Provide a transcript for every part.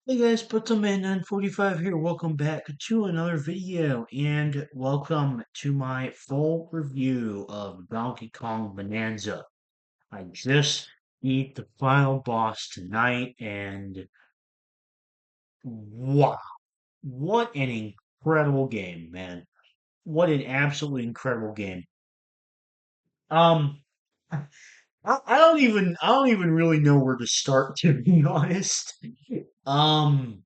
Hey guys, Putzman 945 here. Welcome back to another video and welcome to my full review of Donkey Kong Bonanza. I just beat the final boss tonight and wow, what an incredible game, man. What an absolutely incredible game. Um I don't even really know where to start to be honest. Um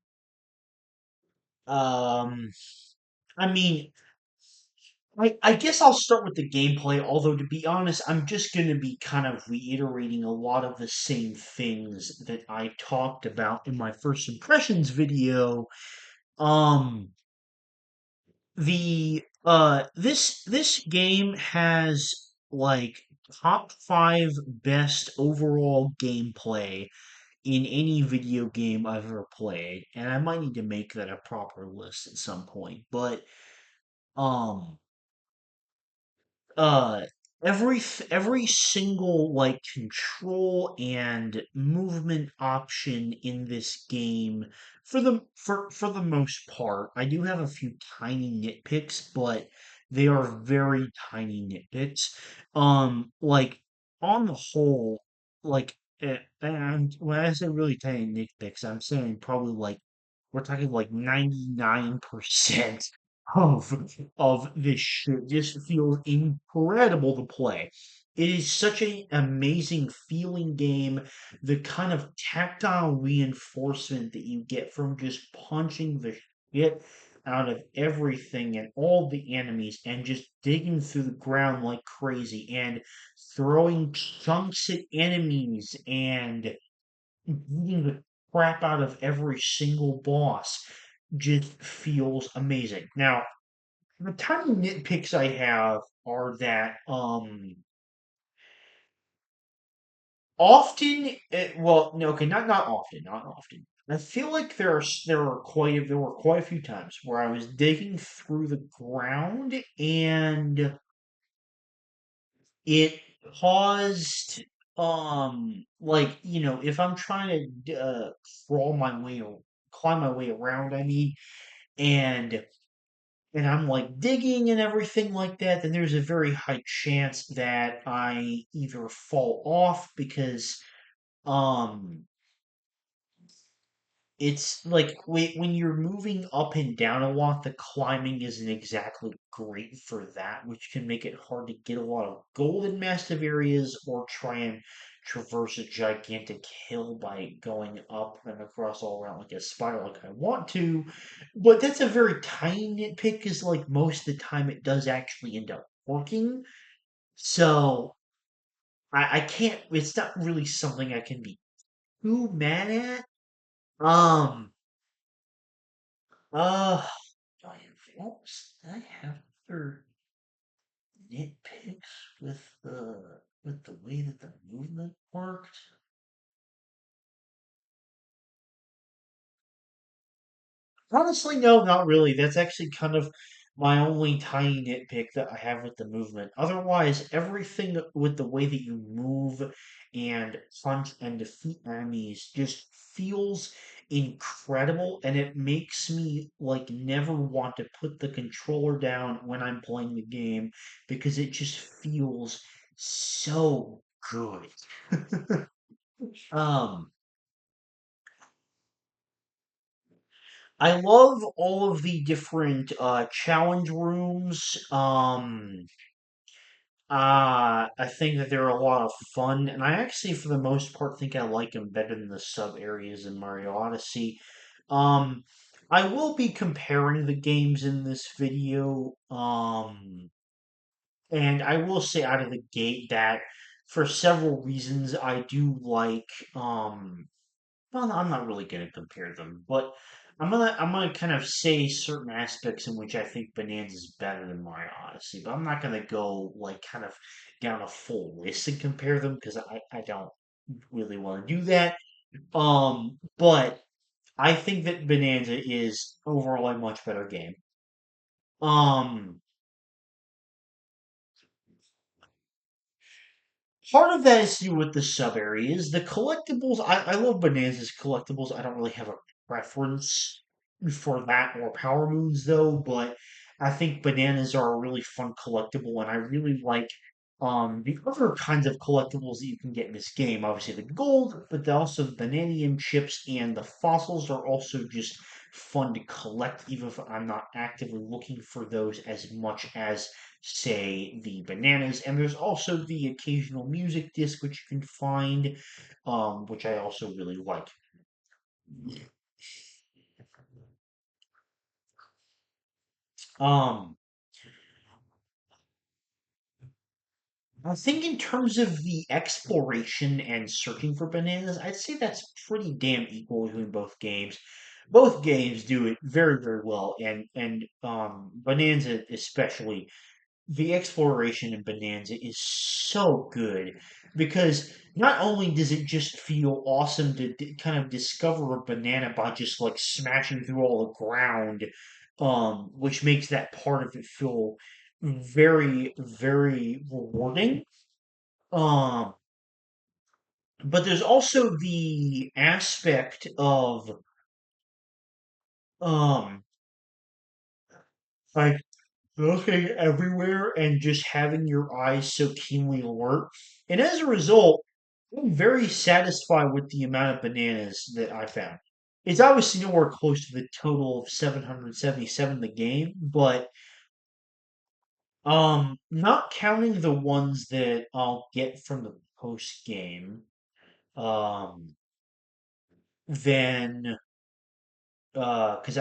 um I mean I guess I'll start with the gameplay, although to be honest, I'm just going to be kind of reiterating a lot of the same things that I talked about in my first impressions video. Um this game has like top 5 best overall gameplay in any video game I've ever played, and I might need to make that a proper list at some point. But um uh every single like control and movement option in this game for the most part. I do have a few tiny nitpicks, but they are very tiny nitpicks. Like on the whole, like and when I say really tiny nitpicks, I'm saying probably like we're talking like 99% of this shit just feels incredible to play. It is such an amazing feeling game. The kind of tactile reinforcement that you get from just punching the shit out of everything and all the enemies and just digging through the ground like crazy and throwing chunks at enemies and beating the crap out of every single boss just feels amazing. Now, the tiny nitpicks I have are that often well no okay not often. I feel like there were quite a few times where I was digging through the ground and it caused like if I'm trying to crawl my way or climb my way around, I mean, and I'm like digging and everything like that, then there's a very high chance that I either fall off because um it's like when you're moving up and down a lot, the climbing isn't exactly great for that, which can make it hard to get a lot of gold in massive areas or try and traverse a gigantic hill by going up and across all around like a spiral like I want to. But that's a very tiny nitpick because like most of the time it does actually end up working. So I can't it's not really something I can be too mad at. Um uh Oh, yeah, what did I have other nitpicks with the way that the movement worked? Honestly, no, not really. That's actually kind of my only tiny nitpick that I have with the movement. Otherwise, everything with the way that you move and punch and defeat enemies just feels incredible, and it makes me like never want to put the controller down when I'm playing the game because it just feels so good. Um, I love all of the different challenge rooms. I think that they're a lot of fun, and I actually, for the most part, think I like them better than the sub areas in Mario Odyssey. Um, I will be comparing the games in this video. And I will say out of the gate that for several reasons I do like well, no, I'm not really gonna compare them, but I'm gonna kind of say certain aspects in which I think Bonanza is better than Mario Odyssey, but I'm not gonna go like kind of down a full list and compare them because I don't really want to do that. But I think that Bonanza is overall a much better game. Um, Part of that is to do with the sub areas. The collectibles, I love Bonanza's collectibles. I don't really have a preference for that or power moons though, but I think bananas are a really fun collectible, and I really like the other kinds of collectibles that you can get in this game. Obviously the gold, but also the bananium chips and the fossils are also just fun to collect, even if I'm not actively looking for those as much as say the bananas. And there's also the occasional music disc which you can find, which I also really like. Um, I think in terms of the exploration and searching for bananas, I'd say that's pretty damn equal between both games. Both games do it very, very well, and Bonanza especially. The exploration in Bonanza is so good because not only does it just feel awesome to kind of discover a banana by just like smashing through all the ground, which makes that part of it feel very, very rewarding. Um, but there's also the aspect of um, like looking everywhere and just having your eyes so keenly alert. And as a result, I'm very satisfied with the amount of bananas that I found. It's obviously nowhere close to the total of 777 in the game, but not counting the ones that I'll get from the post game, um then because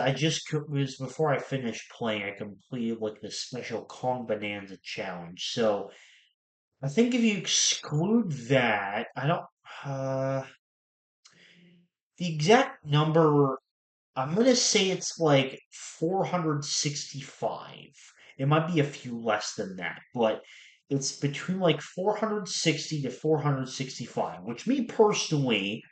was before I finished playing, I completed like the special Kong Bananza challenge. So I think if you exclude that, I don't. Uh, the exact number, I'm gonna say it's like 465. It might be a few less than that, but it's between like 460 to 465, which me personally,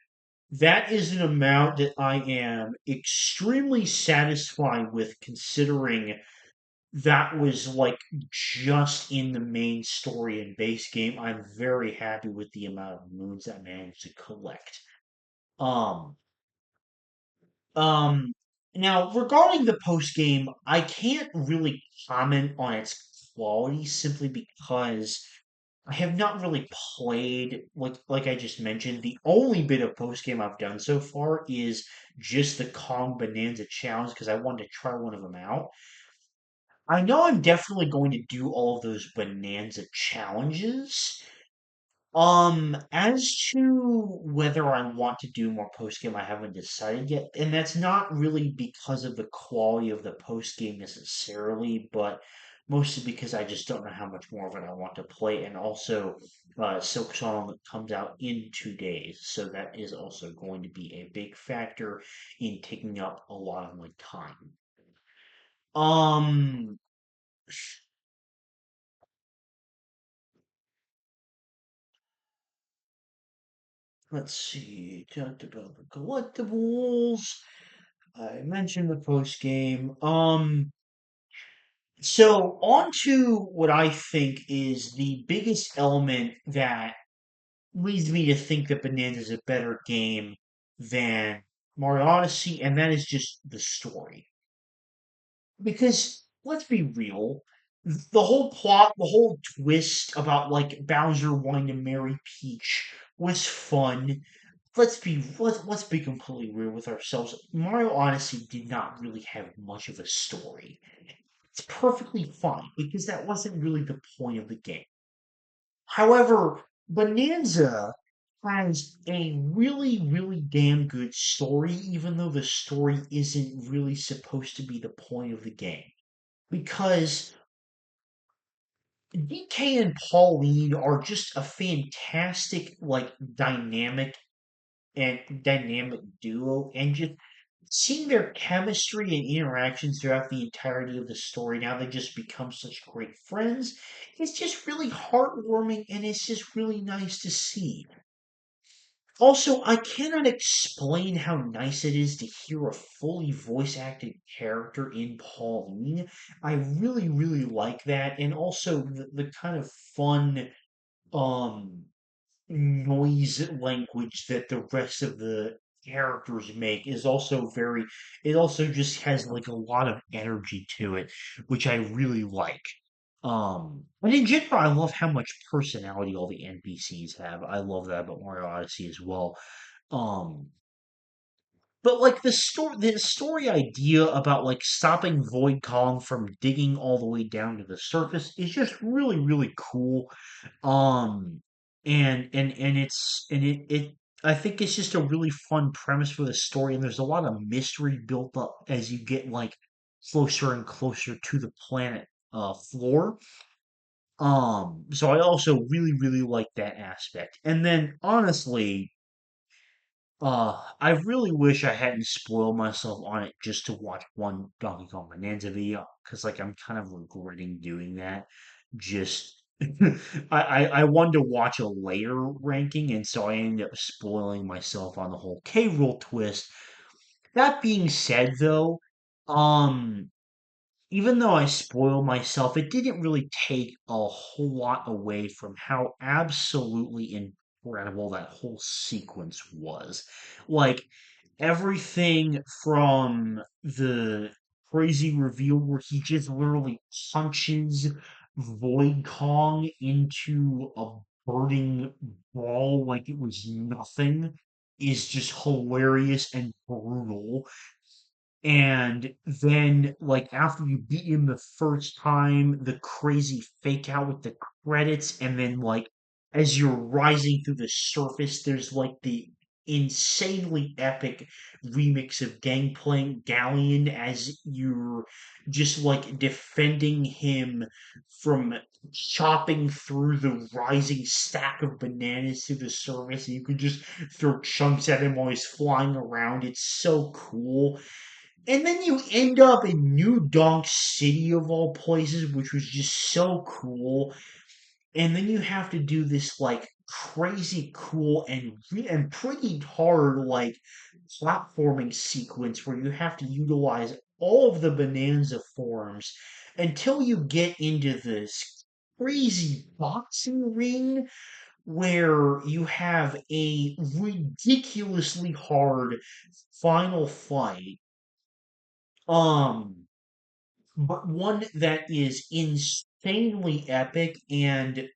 that is an amount that I am extremely satisfied with considering that was like just in the main story and base game. I'm very happy with the amount of moons I managed to collect. Um, um, Now regarding the post game, I can't really comment on its quality simply because I have not really played like I just mentioned. The only bit of post game I've done so far is just the Kong Bonanza challenge because I wanted to try one of them out. I know I'm definitely going to do all of those Bonanza challenges. As to whether I want to do more post game, I haven't decided yet, and that's not really because of the quality of the post game necessarily, but mostly because I just don't know how much more of it I want to play, and also Silk Song comes out in 2 days, so that is also going to be a big factor in taking up a lot of my time. Um, let's see. Talked about the collectibles. I mentioned the post game. So on to what I think is the biggest element that leads me to think that Bonanza is a better game than Mario Odyssey, and that is just the story. Because let's be real, the whole plot, the whole twist about like Bowser wanting to marry Peach was fun. Let's be completely real with ourselves. Mario Odyssey did not really have much of a story. It's perfectly fine because that wasn't really the point of the game. However, Bonanza has a really, really damn good story, even though the story isn't really supposed to be the point of the game. Because DK and Pauline are just a fantastic, like, dynamic duo, and just seeing their chemistry and interactions throughout the entirety of the story, now they just become such great friends. It's just really heartwarming and it's just really nice to see. Also, I cannot explain how nice it is to hear a fully voice acted character in Pauline. I really, really like that. And also the kind of fun, um, noise language that the rest of the characters make is also very, it also just has like a lot of energy to it, which I really like. And in general, I love how much personality all the NPCs have. I love that about Mario Odyssey as well. Um, but like the story idea about like stopping Void Kong from digging all the way down to the surface is just really, really cool. Um, and it I think it's just a really fun premise for the story, and there's a lot of mystery built up as you get like closer and closer to the planet floor. So I also really, really like that aspect. And then honestly, I really wish I hadn't spoiled myself on it just to watch one Donkey Kong Bonanza video, because like I'm kind of regretting doing that. Just I wanted to watch a later ranking, and so I ended up spoiling myself on the whole K Rool twist. That being said, though, um, even though I spoiled myself, it didn't really take a whole lot away from how absolutely incredible that whole sequence was. Like, everything from the crazy reveal where he just literally punches Void Kong into a burning ball like it was nothing is just hilarious and brutal. And then, like, after you beat him the first time, the crazy fake out with the credits, and then, like, as you're rising through the surface, there's like the insanely epic remix of Gangplank Galleon as you're just like defending him from chopping through the rising stack of bananas to the surface. And you can just throw chunks at him while he's flying around. It's so cool. And then you end up in New Donk City of all places, which was just so cool. And then you have to do this like crazy cool and pretty hard like platforming sequence where you have to utilize all of the Bonanza forms until you get into this crazy boxing ring where you have a ridiculously hard final fight. Um, but one that is insanely epic and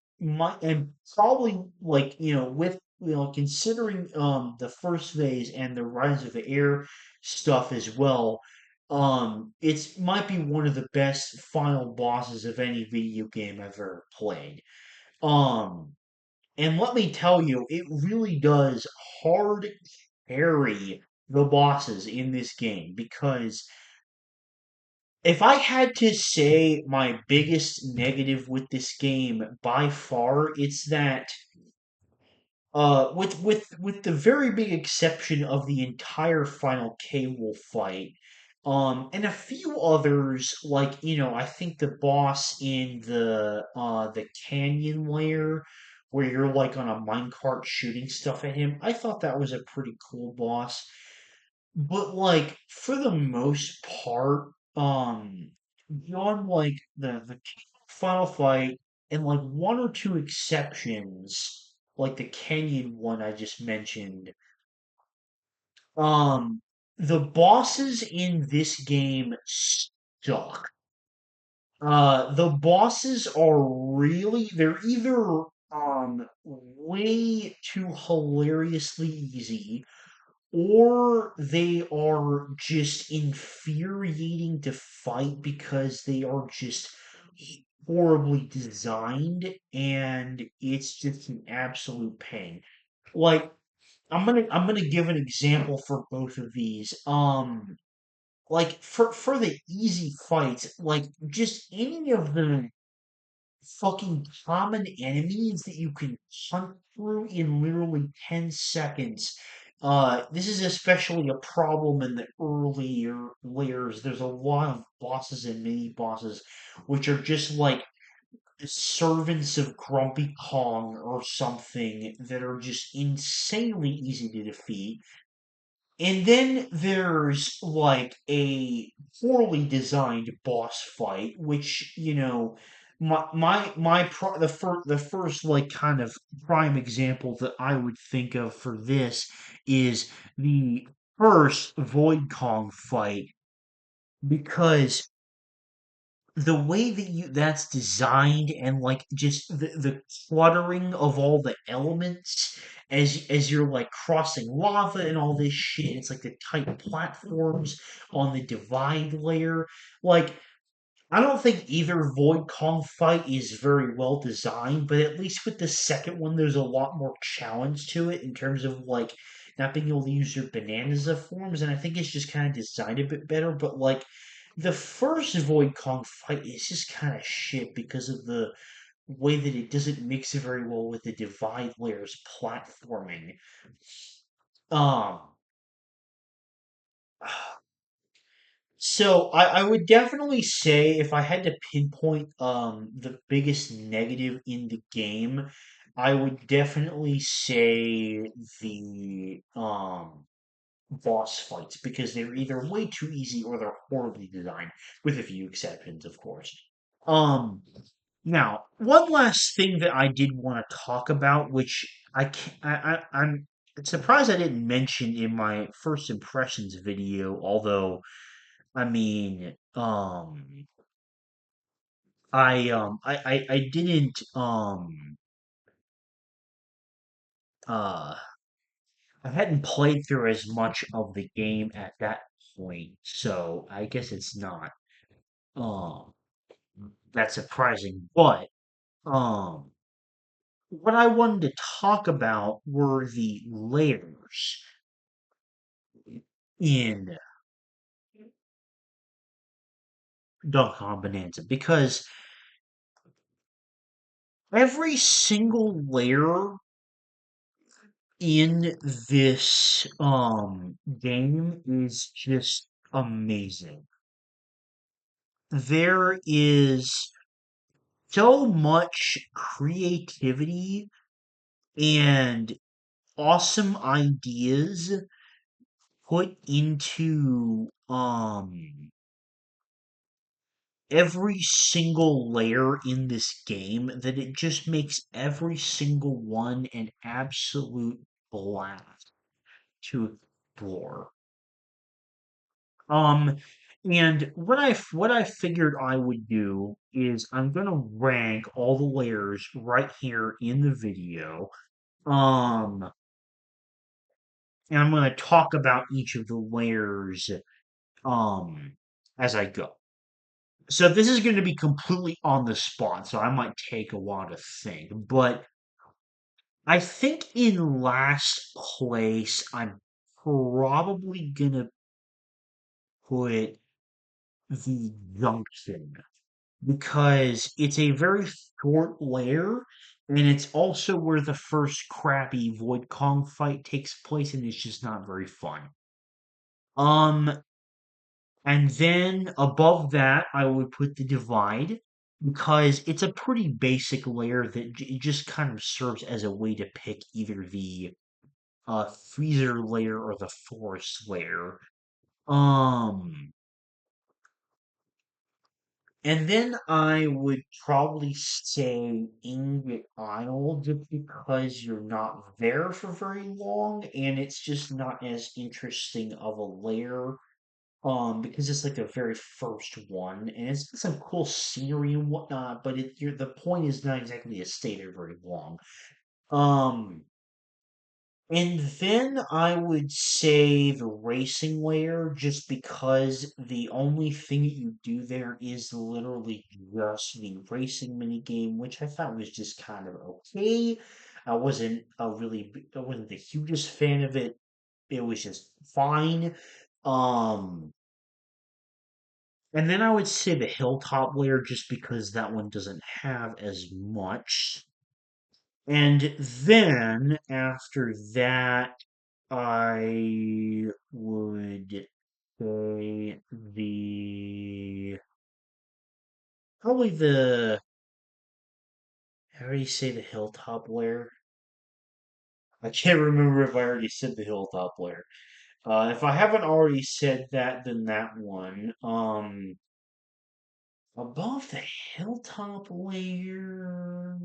probably like with considering the first phase and the Rise of the Air stuff as well, it's might be one of the best final bosses of any video game I've ever played. um and let me tell you, it really does hard carry the bosses in this game, because if I had to say my biggest negative with this game by far, it's that with the very big exception of the entire final K-Wolf fight, and a few others, like I think the boss in the canyon layer where you're like on a minecart shooting stuff at him, I thought that was a pretty cool boss. But like for the most part, beyond like the final fight and like one or two exceptions, like the Kenyan one I just mentioned, um, the bosses in this game suck. The bosses are they're either way too hilariously easy, or they are just infuriating to fight because they are just horribly designed, and it's just an absolute pain. Like I'm gonna give an example for both of these. Like for the easy fights, like just any of the fucking common enemies that you can hunt through in literally 10 seconds. This is especially a problem in the earlier layers. There's a lot of bosses and mini bosses which are just like servants of Grumpy Kong or something that are just insanely easy to defeat. And then there's like a poorly designed boss fight, which, the first like kind of prime example that I would think of for this is the first Void Kong fight because the way that you that's designed and like just the cluttering of all the elements as you're like crossing lava and all this shit. It's like the tight platforms on the divide layer. Like I don't think either Void Kong fight is very well designed, but at least with the second one, there's a lot more challenge to it in terms of like not being able to use your Bananza forms, and I think it's just kind of designed a bit better. But like the first Void Kong fight is just kind of shit because of the way that it doesn't mix very well with the Divide layers platforming. Um, So I would definitely say if I had to pinpoint the biggest negative in the game, I would definitely say the boss fights because they're either way too easy or they're horribly designed, with a few exceptions, of course. Um Now, one last thing that I did want to talk about, which I can I'm surprised I didn't mention in my first impressions video, although I mean, I didn't uh I hadn't played through as much of the game at that point, so I guess it's not um that surprising. But um what I wanted to talk about were the layers in Kong Bonanza because every single layer in this game is just amazing. There is so much creativity and awesome ideas put into every single layer in this game that it just makes every single one an absolute blast to explore. Um, and what I figured I would do is I'm gonna rank all the layers right here in the video. Um, and I'm gonna talk about each of the layers um as I go. So this is going to be completely on the spot, so I might take a while to think. But I think in last place, I'm probably gonna put the junction because it's a very short layer, and it's also where the first crappy Void Kong fight takes place, and it's just not very fun. Um, and then above that, I would put the divide because it's a pretty basic layer that it just kind of serves as a way to pick either the freezer layer or the forest layer. Um, and then I would probably say Ingot Isle just because you're not there for very long and it's just not as interesting of a layer. Because it's like the very first one, and it's got some cool scenery and whatnot, but the point is not exactly to stay there very long. Um, and then I would say the racing layer, just because the only thing that you do there is literally just the racing mini game, which I thought was just kind of okay. I wasn't the hugest fan of it. It was just fine. Um, And then I would say the hilltop layer just because that one doesn't have as much. And then after that, I would say probably how do you say the hilltop layer? I can't remember if I already said the hilltop layer. If I haven't already said that, then that one. Above the hilltop layer,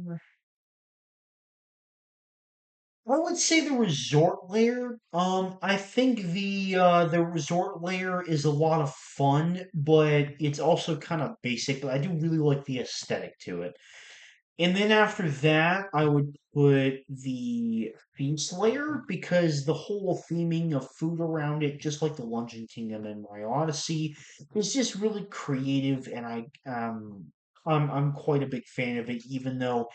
I would say the resort layer. I think the resort layer is a lot of fun, but it's also kind of basic. But I do really like the aesthetic to it. And then after that, I would put the feast layer because the whole theming of food around it, just like the Luncheon Kingdom and My Odyssey, is just really creative, and I'm quite a big fan of it, even though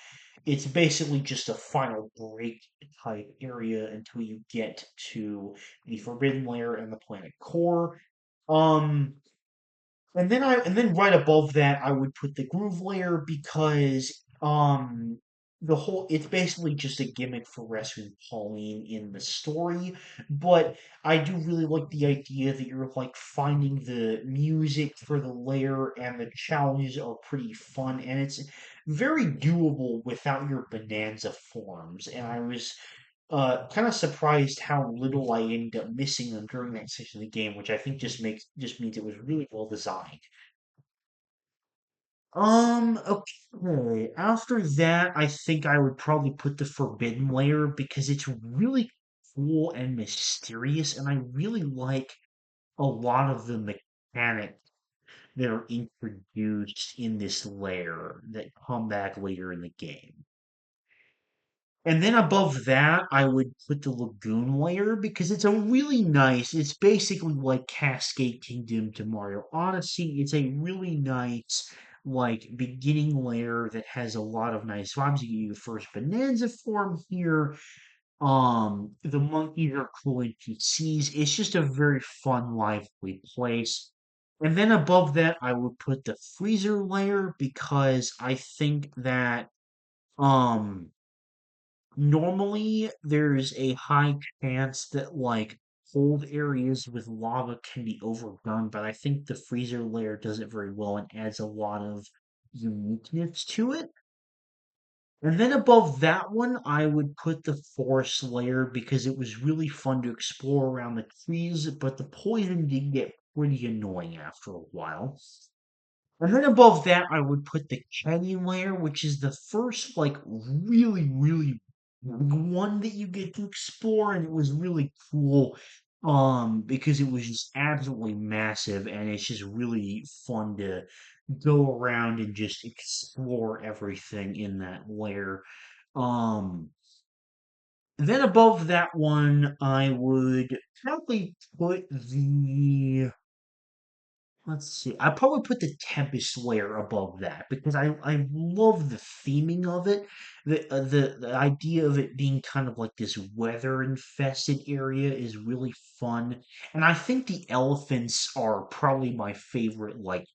it's basically just a final break type area until you get to the Forbidden Layer and the planet core. Um, and then right above that I would put the groove layer because the whole it's basically just a gimmick for rescuing Pauline in the story, but I do really like the idea that you're like finding the music for the layer and the challenges are pretty fun and it's very doable without your bonanza forms. And I was kind of surprised how little I ended up missing them during that section of the game, which I think just means it was really well designed. Okay. After that, I think I would probably put the Forbidden Layer because it's really cool and mysterious, and I really like a lot of the mechanics that are introduced in this layer that come back later in the game. And then above that, I would put the Lagoon layer because it's a really nice, it's basically like Cascade Kingdom to Mario Odyssey. It's a really nice, like, beginning layer that has a lot of nice vibes. You get your first Bonanza form here. The monkeys are cool NPCs. It's just a very fun, lively place. And then above that, I would put the Freezer layer because I think that, um, normally, there's a high chance that like cold areas with lava can be overdone, but I think the freezer layer does it very well and adds a lot of uniqueness to it. And then above that one, I would put the forest layer because it was really fun to explore around the trees, but the poison did get pretty annoying after a while. And then above that, I would put the canyon layer, which is the first, like, really, really big one that you get to explore, and it was really cool, because it was just absolutely massive, and it's just really fun to go around and just explore everything in that layer. Um, then above that one, I would probably put the let's see. I probably put the Tempest layer above that because I love the theming of it. The idea of it being kind of like this weather infested area is really fun. And I think the elephants are probably my favorite like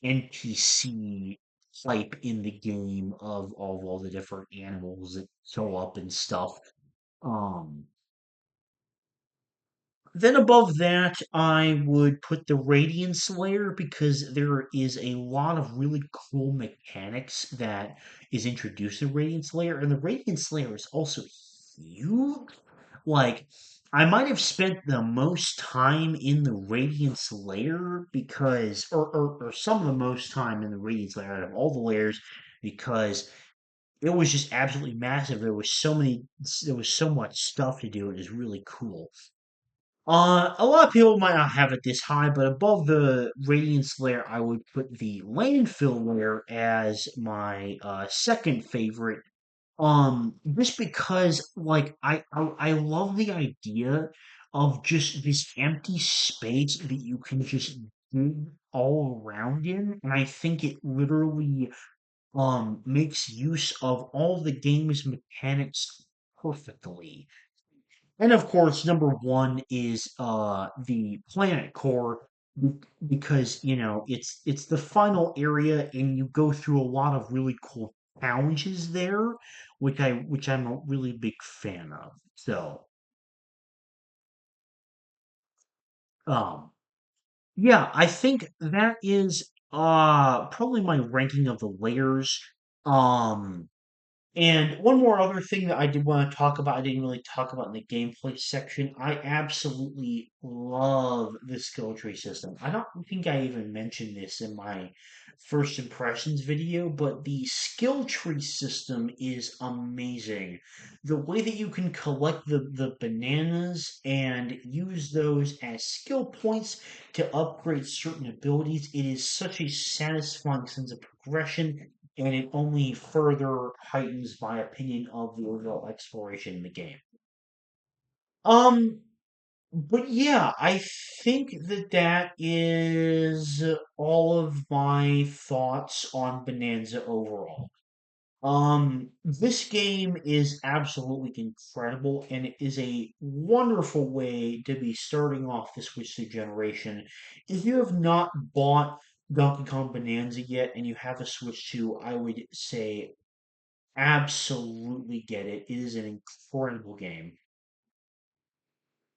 NPC type in the game of all the different animals that show up and stuff. Um Then above that, I would put the Radiance layer because there is a lot of really cool mechanics that is introduced in Radiance layer, and the Radiance layer is also huge. Like, I might have spent the most time in the Radiance layer because, or some of the most time in the Radiance layer out of all the layers because it was just absolutely massive. There was so much stuff to do. It is really cool. A lot of people might not have it this high, but above the Radiance layer, I would put the Landfill layer as my second favorite. Just because, like, I love the idea of just this empty space that you can just dig all around in, and I think it literally makes use of all the game's mechanics perfectly. And of course, number one is the planet core because you know it's the final area and you go through a lot of really cool challenges there, which I'm a really big fan of. So um yeah, I think that is probably my ranking of the layers. Um And one more other thing that I did want to talk about, I didn't really talk about in the gameplay section. I absolutely love the skill tree system. I don't think I even mentioned this in my first impressions video, but the skill tree system is amazing. The way that you can collect the bananas and use those as skill points to upgrade certain abilities, it is such a satisfying sense of progression, and it only further heightens my opinion of the overall exploration in the game. Um, but yeah, I think that that is all of my thoughts on Bonanza overall. This game is absolutely incredible, and it is a wonderful way to be starting off the Switch 2 generation. If you have not bought Donkey Kong Bonanza yet and you have a Switch 2, I would say absolutely get it. It is an incredible game.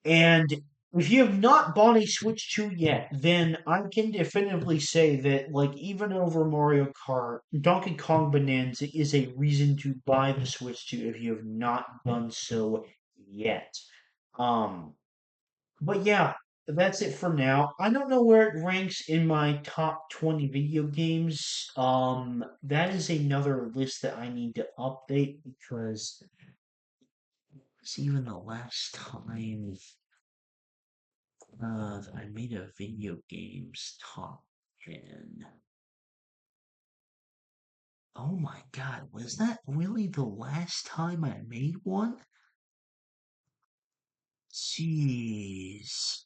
And if you have not bought a Switch 2 yet, then I can definitively say that, like, even over Mario Kart, Donkey Kong Bonanza is a reason to buy the Switch 2 if you have not done so yet. Um, but yeah, that's it for now. I don't know where it ranks in my top 20 video games. That is another list that I need to update because it's even the last time I made a video games top 10. Oh my god, was that really the last time I made one? Jeez.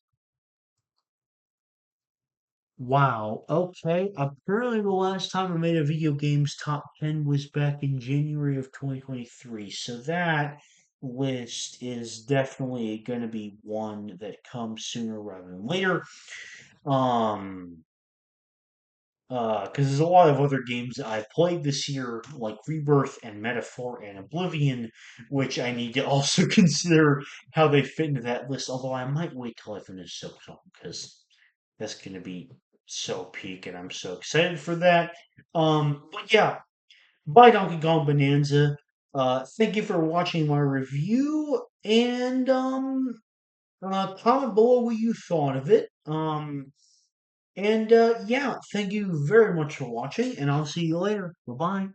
Wow. Okay. Apparently, the last time I made a video games top 10 was back in January of 2023. So that list is definitely going to be one that comes sooner rather than later. Um, because there's a lot of other games that I've played this year, like Rebirth and Metaphor and Oblivion, which I need to also consider how they fit into that list. Although I might wait till I finish Silksong because that's going to be so peak, and I'm so excited for that. But yeah, bye Donkey Kong Bonanza. Thank you for watching my review, and comment below what you thought of it. And yeah, thank you very much for watching, and I'll see you later. Bye bye.